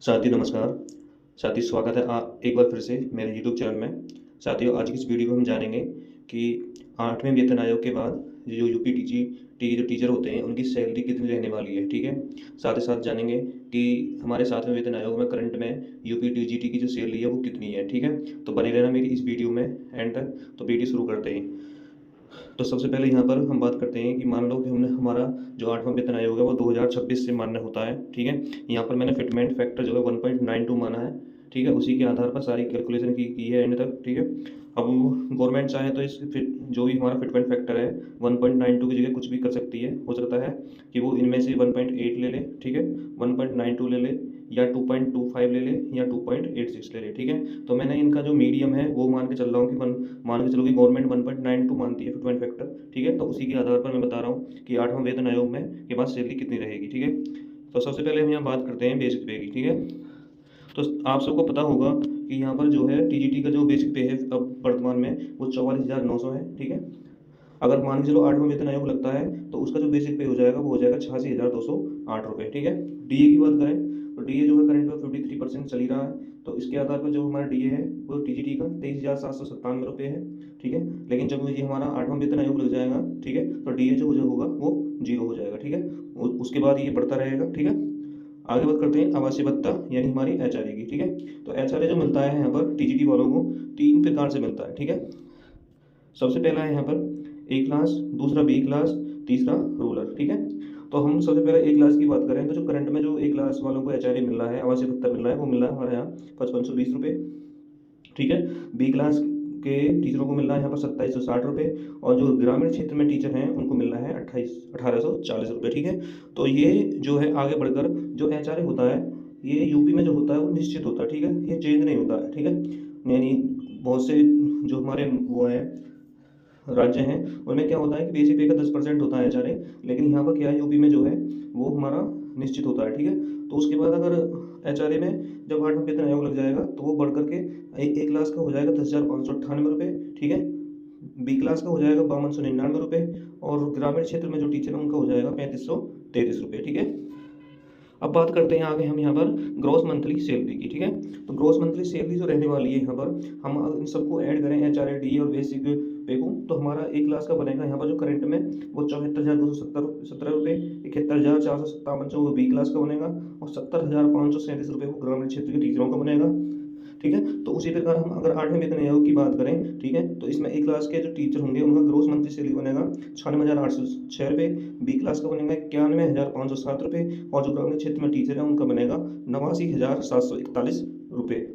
साथी नमस्कार। साथी स्वागत है एक बार फिर से मेरे यूट्यूब चैनल में। साथियों आज की इस वीडियो में हम जानेंगे कि 8वें वेतन आयोग के बाद जो यूपी टीजी टी जो टीचर होते हैं उनकी सैलरी कितनी रहने वाली है, ठीक है। साथ ही साथ जानेंगे कि हमारे 7वें वेतन आयोग में करंट में यूपी टीजीटी की जो सैलरी है वो कितनी है, ठीक है। तो बने रहना मेरी इस वीडियो में एंड तक। तो वीडियो शुरू करते हैं। तो सबसे पहले यहाँ पर हम बात करते हैं कि मान लो कि हमने हमारा जो 8वां वेतन आयोग है वो 2026 से मान्य होता है, ठीक है। यहाँ पर मैंने फिटमेंट फैक्टर जो है 1.92 माना है, ठीक है। उसी के आधार पर सारी कैलकुलेशन की है एंड तक, ठीक है। अब गवर्नमेंट चाहे तो इस फिट जो भी हमारा फिटमेंट फैक्टर है 1.92 की जगह कुछ भी कर सकती है। हो सकता है कि वो इनमें से 1.8 ले ले, ठीक है, 1.92 ले ले, या 2.25 ले ले, या 2.86 ले ले, ठीक है। तो मैंने इनका जो मीडियम है वो मान के चल रहा हूँ कि मान के चलो कि गवर्नमेंट 1.92 मानती है फिटमेंट फैक्टर, ठीक है। तो उसी के आधार पर मैं बता रहा हूँ कि 8वां वेतन आयोग में के बाद सैलरी कितनी रहेगी, ठीक है। तो सबसे पहले हम यहाँ बात करते हैं बेसिक पे की, ठीक है। तो आप सबको पता होगा कि यहाँ पर जो है टीजीटी का जो बेसिक पे है अब वर्तमान में वो 44,900 है, ठीक है। अगर मान के चलो 8वां वेतन आयोग लगता है तो उसका जो बेसिक पे हो जाएगा वो हो जाएगा 86,208 रुपये, ठीक है। डीए की बात करें तो डीए जो है करंट में 53% चल ही रहा है। तो इसके आधार पर जो हमारा डीए है वो टीजीटी का 23,797 रुपये है, ठीक है। लेकिन जब ये हमारा 8वां वेतन आयोग लग जाएगा, ठीक है, तो डीए जो होगा वो जीरो हो जाएगा, ठीक है। उसके बाद ये बढ़ता रहेगा, ठीक है। आगे बात करते हैं आवासीय भत्ता यानी हमारी एचआरए की, ठीक है। तो एचआरए जो मिलता है यहाँ पर टीजीटी वालों को 3 प्रकार से मिलता है, ठीक है। सबसे पहला है यहाँ पर ए क्लास, दूसरा बी क्लास, तीसरा रूरल, ठीक है। तो हम सबसे पहले ए क्लास की बात करें तो जो करंट में जो ए क्लास वालों को एचआरए मिल रहा है, आवासीय भत्ता मिल रहा है, वो मिल रहा है हमारे यहाँ 5520 रुपये, ठीक है। बी क्लास के टीचरों को मिल रहा है यहाँ पर 2760 रुपये, और जो ग्रामीण क्षेत्र में टीचर हैं उनको मिल रहा है 1840 रुपये, ठीक है। तो ये जो है आगे बढ़कर जो एचआरए होता है ये यूपी में जो होता है वो निश्चित होता है, ठीक है, ये चेंज नहीं होता है, ठीक है। यानी बहुत से जो हमारे वो हैं राज्य हैं उनमें क्या होता है कि बेसिक पे का 10% होता है एचआरए, लेकिन यहाँ पर क्या है यूपी में जो है वो हमारा निश्चित होता है, ठीक है। तो उसके बाद अगर एचआरए में जब 8वां वेतन आयोग लग जाएगा तो वो बढ़ करके ए क्लास का हो जाएगा 10,598 रुपये, ठीक है। बी क्लास का हो जाएगा 5299 रुपये, और ग्रामीण क्षेत्र में जो टीचर है उनका हो जाएगा 3533 रुपये, ठीक है। अब बात करते हैं आगे हम यहाँ पर ग्रॉस मंथली सैलरी की, ठीक है। तो ग्रॉस मंथली सैलरी जो रहने वाली है यहाँ पर हम अगर इन सबको ऐड करें एचआरए डी और बेसिक पे को, तो हमारा एक क्लास का बनेगा यहाँ पर जो करंट में वो 74,217 रुपये, 71,457 जो बी क्लास का बनेगा, और 70,537 रुपये वो ग्रामीण क्षेत्र के टीचरों का बनेगा, ठीक है। तो उसी प्रकार हम अगर 8वें वेतन आयोग की बात करें, ठीक है, तो इसमें ए क्लास के जो टीचर होंगे उनका ग्रोस मंथली सैलरी बनेगा 96,806 रुपये, बी क्लास का बनेगा 91,507 रुपये, और जो ग्रामीण क्षेत्र में टीचर है उनका बनेगा 89,741 रुपये।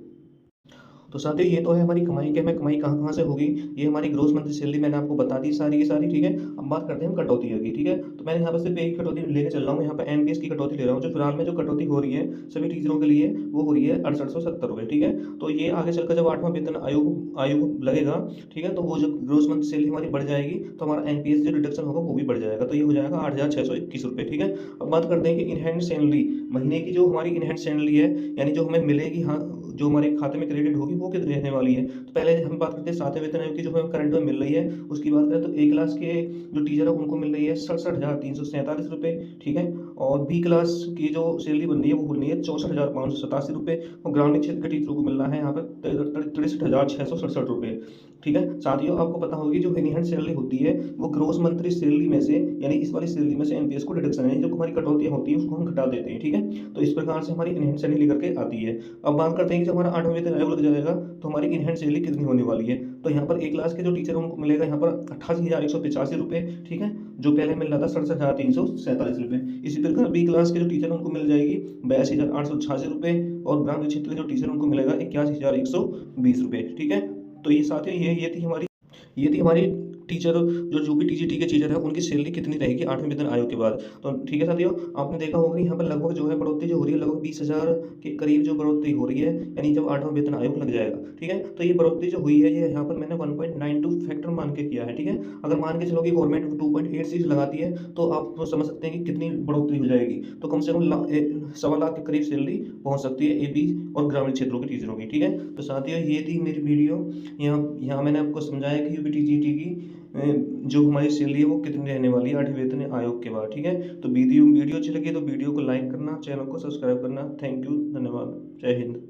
तो साथियों ये तो है हमारी कमाई के, हमें कमाई कहाँ कहाँ से होगी, ये हमारी ग्रोस मंथली सैलरी मैंने आपको बता दी सारी की सारी, ठीक है। अब बात करते हैं हम कटौती की, ठीक है। तो मैंने यहाँ पर सिर्फ एक कटौती लेके चल रहा हूँ, यहाँ पर एनपीएस की कटौती ले रहा हूँ। जो फिलहाल में जो कटौती हो रही है सभी टीचरों के लिए वो हो रही है 6870 रुपये, ठीक है। तो ये आगे चलकर जब 8वां वेतन आयोग आयोग लगेगा, ठीक है, तो वो जो ग्रोस मंथली सैलरी हमारी बढ़ जाएगी तो हमारा एनपीएस जो डिडक्शन होगा वो भी बढ़ जाएगा, तो ये हो जाएगा 8,621 रुपये, ठीक है। अब बात करते हैं कि इनहैंड सैलरी, महीने की जो हमारी इनहैंड सैलरी है यानी जो हमें मिलेगी, हाँ, जो हमारे खाते में क्रेडिट होगी वो कितनी रहने वाली है। तो पहले हम बात करते हैं 7वें वेतन आयोग की जो हमें करंट में मिल रही है उसकी बात करें तो ए क्लास के जो टीचर है उनको मिल रही है 67,347 रुपये, ठीक है। और बी क्लास की जो सैलरी बन रही है वो बन रही है 64,587 रुपये, और ग्रामीण क्षेत्र के टीचरों को मिल रहा है यहाँ पर 63,667 रुपये, ठीक है। साथियों आपको पता होगी जो इनहैंड सैलरी होती है वो ग्रोस मंथली सैलरी में से यानी इस वाली सैलरी में से एनपीएस को डिडक्शन है, जो हमारी कटौतियाँ होती है उसको हम घटा देते हैं, ठीक है। तो इस प्रकार से हमारी इनहैंड सैलरी करके आती है। अब बात करते हैं कि जब हमारा 8वां वेतन आयोग लग जाएगा तो हमारी इनहैंड सैलरी कितनी होने वाली है। तो यहाँ पर ए क्लास के जो टीचर उनको मिलेगा यहाँ पर 88,185 रुपये, ठीक है, जो पहले मिल रहा था 67,347 रुपये। इसी प्रकार बी क्लास के जो टीचर उनको मिल जाएगी 82,886 रुपये, और ग्रामीण क्षेत्र के जो टीचर उनको मिलेगा 81,120 रुपये, ठीक है। तो ये साथियों ये थी हमारी टीचर जो यूपी टीजीटी के टीचर है उनकी सैलरी कितनी रहेगी 8वें वेतन आयोग के बाद। तो ठीक है साथियों, आपने देखा होगा यहाँ पर लगभग जो है बढ़ोतरी जो हो रही है लगभग 20,000 के करीब जो बढ़ोतरी हो रही है, यानी जब 8वां वेतन आयोग लग जाएगा, ठीक है। तो ये बढ़ोतरी जो हुई है ये यहाँ पर मैंने 1.92 फैक्टर मान के किया है, ठीक है। अगर मान के चलो कि गवर्नमेंट 2.86 लगाती है तो आप तो समझ सकते हैं कि कितनी बढ़ोतरी हो जाएगी। तो कम से कम 1.25 लाख के करीब सैलरी पहुँच सकती है एपी और ग्रामीण क्षेत्रों के टीचरों की, ठीक है। तो साथियों ये थी मेरी वीडियो, यहाँ मैंने आपको समझाया कि यूपी टीजीटी की जो हमारी सैलरी है वो कितनी रहने वाली है 8वें वेतन आयोग के बाद। ठीक है, तो वीडियो अच्छी लगी तो वीडियो को लाइक करना, चैनल को सब्सक्राइब करना। थैंक यू, धन्यवाद, जय हिंद।